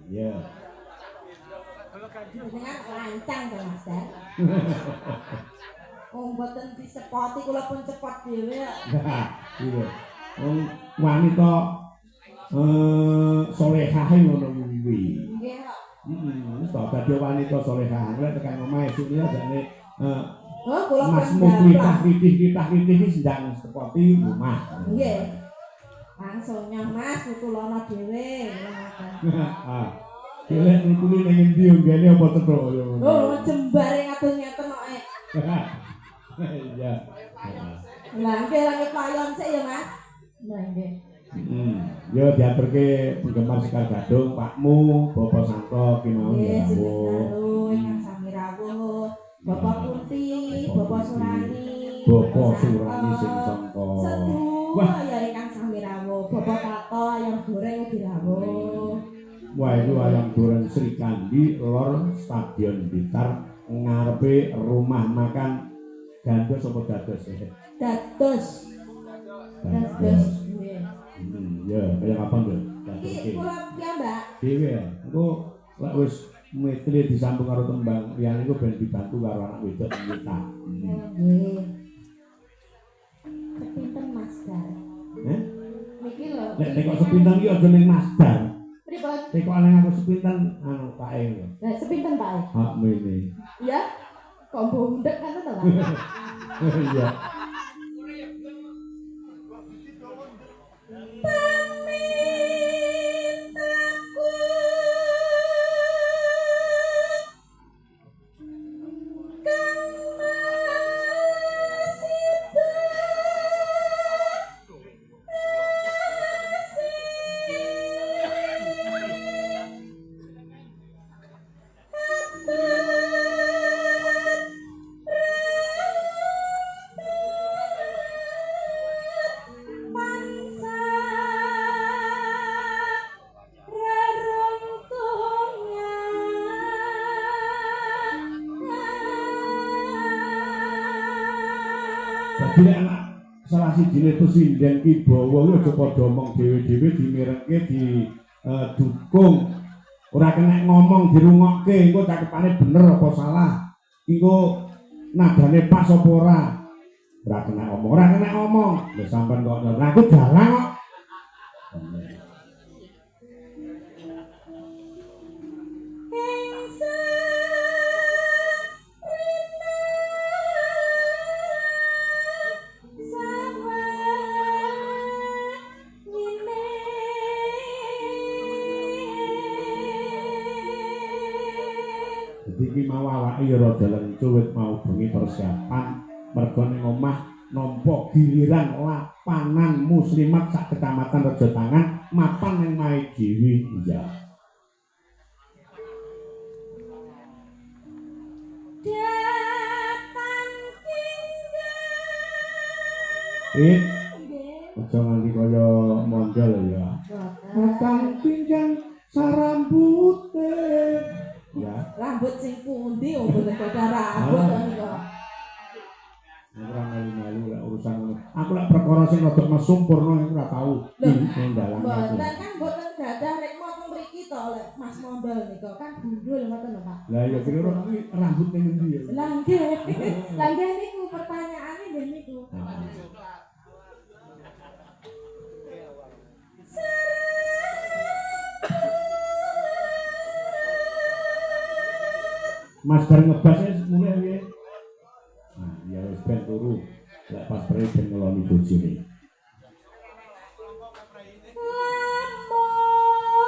Iya. Dengan lancang to Mas Dan. Oh mboten disepoti kula pun cepot dhewe kok. Nah, iya. Wanita solehah ngono kuwi. Nggih kok. Wis tak dadi wanita solehah. Lek tekan omahe sik ya jane Oh kula Mas pun kitah kitih iki sedang sepoti rumah. Nggih. Langsung nyang Mas tutulono dhewe Ah. Dhewe nutuli ning endi nggene apa cethuk ya. Oh jembare ngatur ngeten kok. Iya. Lah nggih langit payon sik ya Mas. Lah nggih. Ya diaturke penggemar Sekar Gadung, Pakmu, Bapak Santo ki mau ya. Nggih, ingkang sami rawuh. Bapak Kunti, Bapak Surani, Bapak Surani sing sangka. Wah, ya ingkang sami rawuh. Bapak Tato ayam goreng ugi rawuh. Wah, itu ayam goreng Sri Kandi lor Stadion Blitar ngarepe rumah makan Gandos apa Dados ya? Dados. Dados. Nggih. Ya, kaya kapan lho? Iki kula piyambak. Dhewe ya. Engko lek wis metri disambung karo tembang liyane iku ben dibantu karo anak wedok kita. Nggih. Sepinten Mas Dar? Niki lho. Nek kok sepinten iki aja ning Mas Dar. Pripun? Nek kok ana aku sepinten anu pae lho. Lah sepinten Pak? Hak mene. Iya. Kok bundek kan to, Pak? Iya. Dadi anak salah sijine pesinden ki bawa aja padha omong dhewe-dhewe dimirengke di dukung. Ora kena ngomong dirungokke, engko cakepane bener apa salah. Engko nadane pas apa ora. Ora kena omong, ora kena omong. Lha sampean kok ora aku dalang kok. Iki mau awake ya rada lencu wit mau bengi persiapan mergo ning omah nampa giliran lapanan muslimat sak kecamatan Rejo Tangan mapan ning mae dhewe iya. Aja nganti kaya mondol ya. Kang pinggang sarambute. Ya. Rambut sing pundi wong boten kok rambut kok. Ora melu-melu lek urusan aku lek perkara sing rada mesumpurna ora tau ndalang. Mboten kan mboten gadah rek mongko mriki to lek Mas Mondol nika kan gundul ngoten lho Pak. Lah ya kira rambut ning endi ya? Lah nggih. Lah nggih niku pertanyaane nggih niku. Mas bar ngebas wis mulih piye? Nah, ya wis ben turu. Lek pas prei ben ngeloni bojone.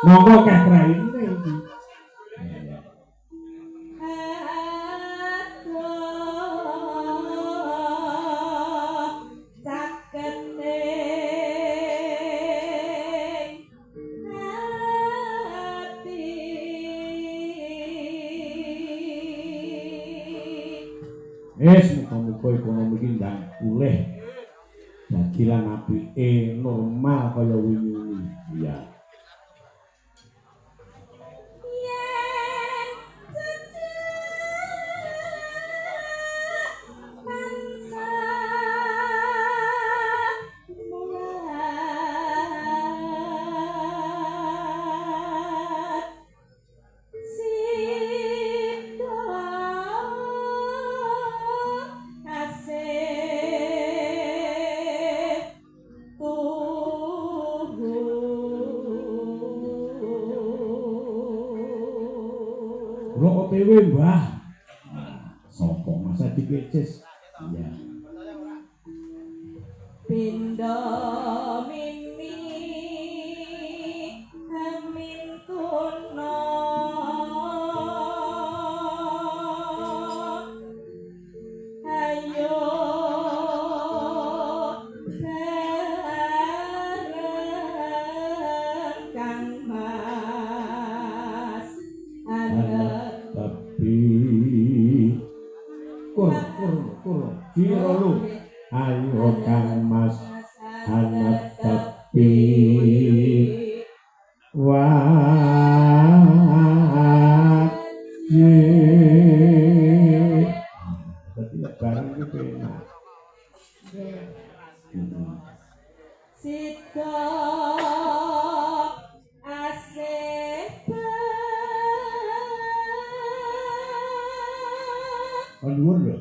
Monggo keh praine iki. Muga-muga ekonomi iki ndang pulih. Dadi lan apike normal kaya wingi. Iya. Ro OTW, Mbah. Sopo masa dikecis? Iya. Pindha mimi amin tuna ayo bareng Kang Mas anak Tapi kur Ciro lu. Ayo Kang Mas anak tapi wajib. Tidak barang itu enak. Sita asep Nuwun lho.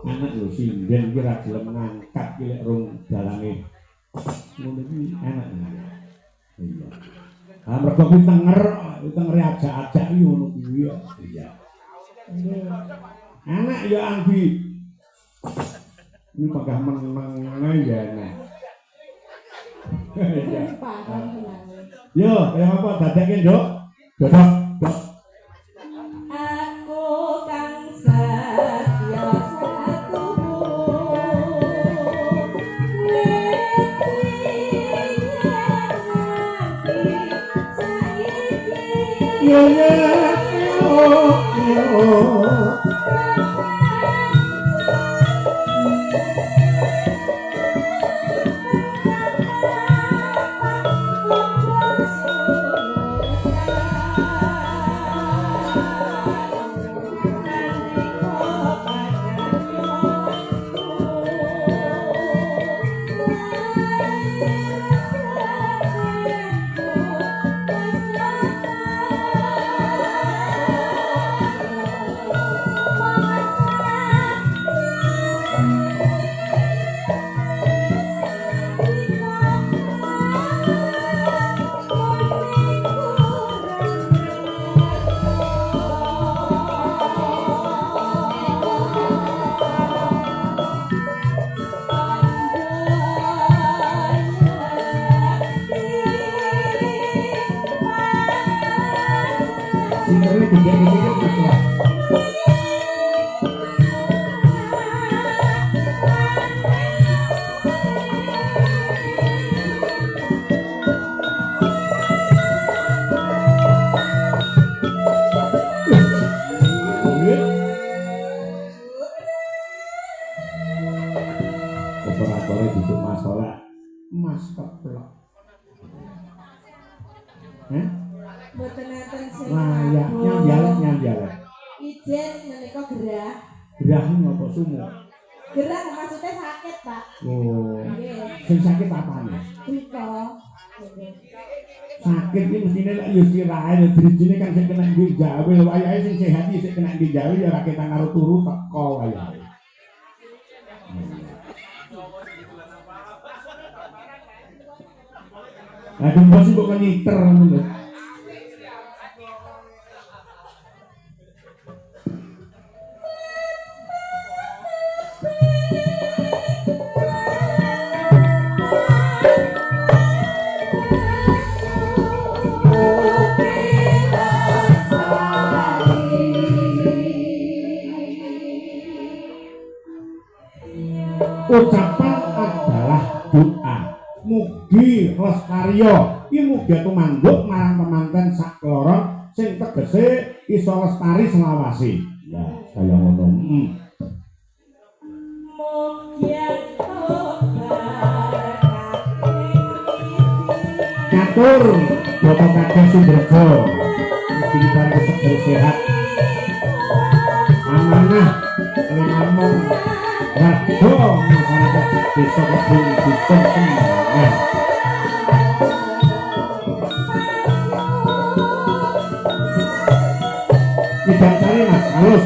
Anak lho sinden ki ra gelem ngangkat ki lek rung dalange. Ngono iki enak. Iya. Ah mergo kuwi tenger ajak-ajak iki ngono kuwi. Iya. Anak ya Anggi. Ini pagah meneng ya enak. Yo, kaya apa dadekke, Nduk? Dodok, Dok. aku kang satya satu Yo yo yo. Operatornya duduk masalah Mas keplok. Mboten enten sing Layak nyamjalek. Ijen menika gerah. Gerah ngopo sumu? Gerah maksudnya sakit, Pak. Oh. Nggih. Sing sakit apane? Kriko. Sakit iki mestine lek yo sirahe lho drijine kan sing kena ginjal, wayahe sing sehat iki sing kena ginjal ya ora ketang karo turu teko wayahe. Lah gembos kok nyiter ngono. Ucapan adalah doa. Mugi lestario, iki mugi tumanduk marang pemanten sakloron sing tegese iso lestari selawase. Lah, kaya ngono. Katur Bapak Kadek Sumberjo. Mugi paring seger sehat. Amanah limamung warga masyarakat desa Kebun dipun kembangan. Tidak cari Mas, halus.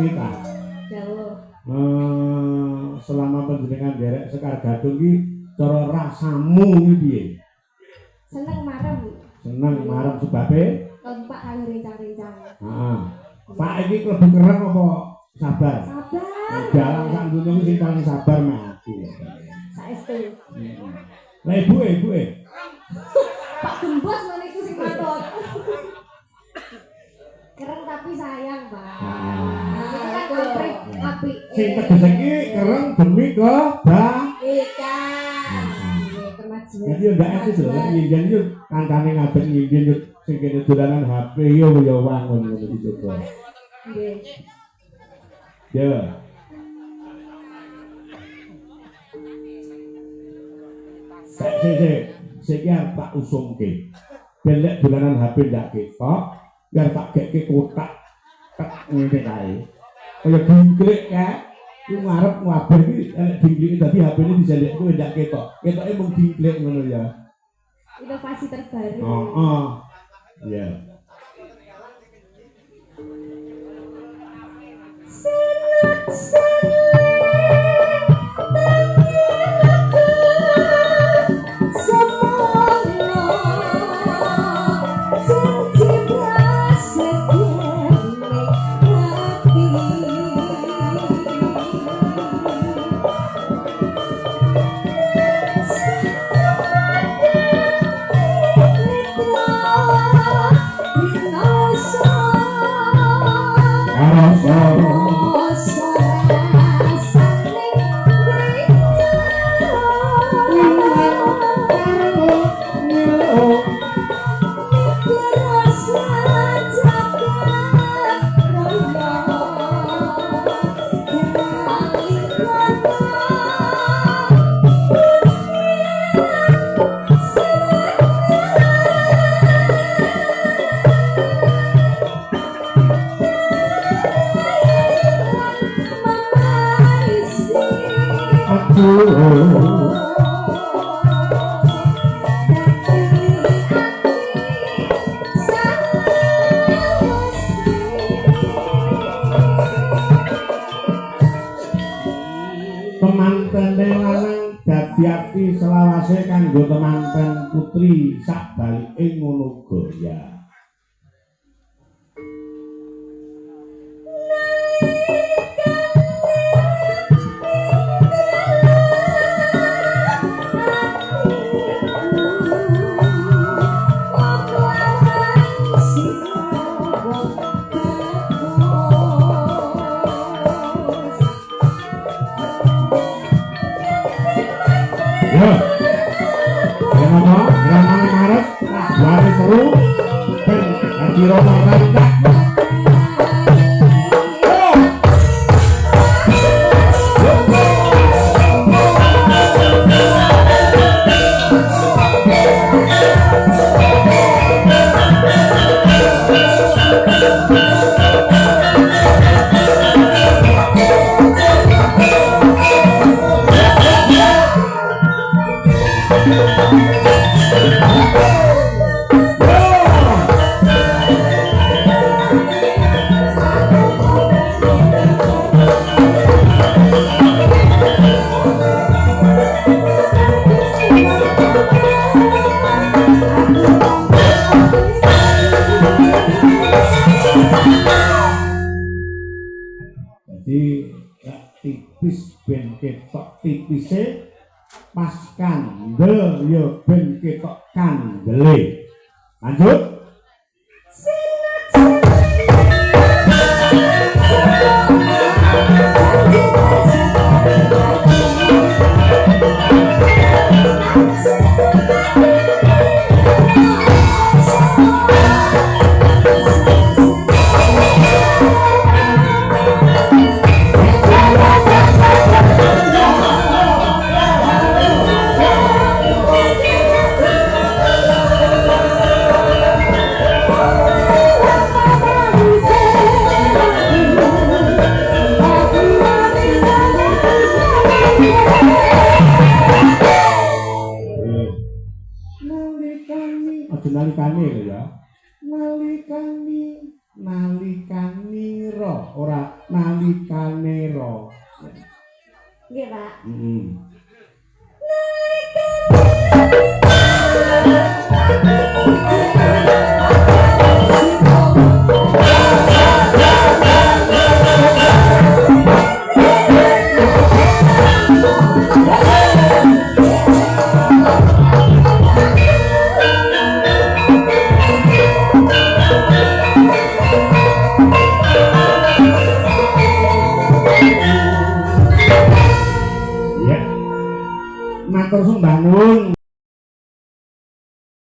kita. Jauh. Selama panjenengan derek Sekar Gadung iki cara rasamu iki piye? Seneng marem. Seneng marem sebabe? Kompak karo rencang-rencang. Heeh. Pak iki klebu kereng apa sabar? Sabar. Dalang sak donya ku sing paling sabar meh aku. Saestu. Lah ibuke. Pak Gembos ngene iku sing matur. Keren tapi sayang, Pak. Itu kan apik. Sing teges iki kereng demi kebajikan. Kemajuan. Jadi ndak etis lho, nyen yo kancane ngajak nyen yo sing kene dolanan HP yo wangun ngono iki coba. Nggih. Ya. Sik tak usungke. Ben lek dolanan HP ndak ketok, biar tak gekke kotak tek ngene kae. Kaya dingklik kae. Ku ngarep ngabar iki dingklike dadi HP-ne dijalek kowe ndak ketok. Ketoke mung dingklik ngono ya. Inovasi terbaru. Heeh. Iya. Temantene lanang dadi ati selawase kanggo temanten putri sak balike ngono goya. Tipis ben ketok tipise pas kandel ya ben ketok kandele. Lanjut. nalikane ro. Nggih, Pak. Heeh. Ya. Matur sembah nuwun.